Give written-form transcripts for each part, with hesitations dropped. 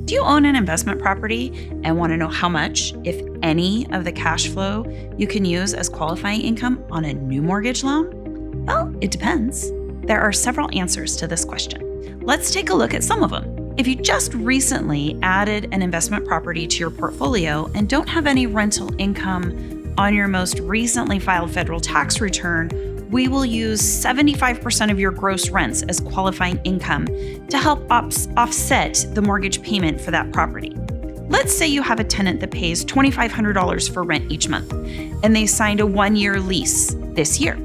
Do you own an investment property and want to know how much, if any, of the cash flow you can use as qualifying income on a new mortgage loan? Well, it depends. There are several answers to this question. Let's take a look at some of them. If you just recently added an investment property to your portfolio and don't have any rental income on your most recently filed federal tax return, we will use 75% of your gross rents as qualifying income to help offset the mortgage payment for that property. Let's say you have a tenant that pays $2,500 for rent each month, and they signed a 1-year lease this year.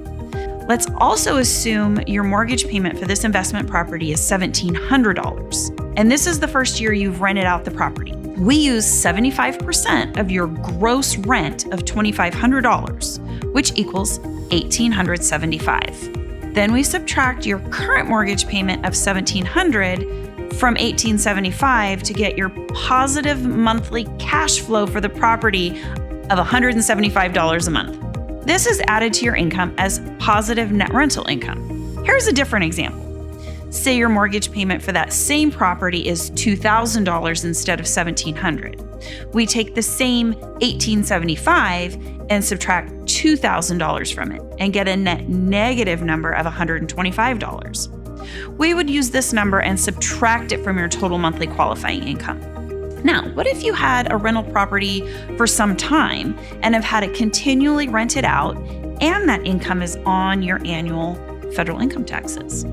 Let's also assume your mortgage payment for this investment property is $1,700, and this is the first year you've rented out the property. We use 75% of your gross rent of $2,500, which equals $1,875. Then we subtract your current mortgage payment of $1,700 from $1,875 to get your positive monthly cash flow for the property of $175 a month. This is added to your income as positive net rental income. Here's a different example. Say your mortgage payment for that same property is $2,000 instead of $1,700. We take the same $1,875 and subtract $2,000 from it and get a net negative number of $125. We would use this number and subtract it from your total monthly qualifying income. Now, what if you had a rental property for some time and have had it continually rented out and that income is on your annual federal income taxes?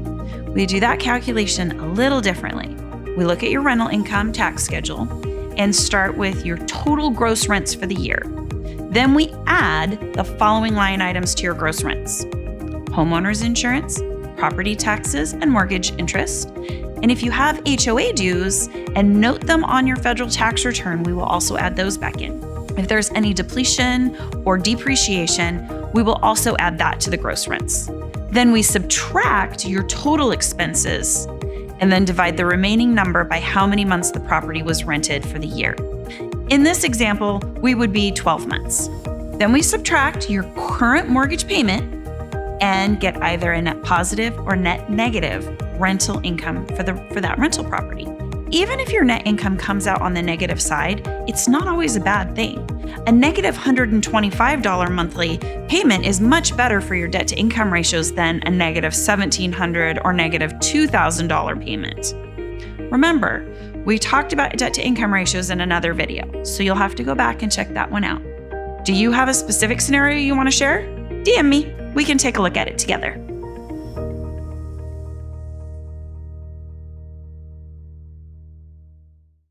We do that calculation a little differently. We look at your rental income tax schedule and start with your total gross rents for the year. Then we add the following line items to your gross rents: homeowner's insurance, property taxes, and mortgage interest. And if you have HOA dues and note them on your federal tax return, we will also add those back in. If there's any depletion or depreciation, we will also add that to the gross rents. Then we subtract your total expenses and then divide the remaining number by how many months the property was rented for the year. In this example, we would be 12 months. Then we subtract your current mortgage payment and get either a net positive or net negative rental income for that rental property. Even if your net income comes out on the negative side, it's not always a bad thing. A negative $125 monthly payment is much better for your debt to income ratios than a negative $1,700 or negative $2,000 payment. Remember, we talked about debt to income ratios in another video, so you'll have to go back and check that one out. Do you have a specific scenario you want to share? DM me. We can take a look at it together.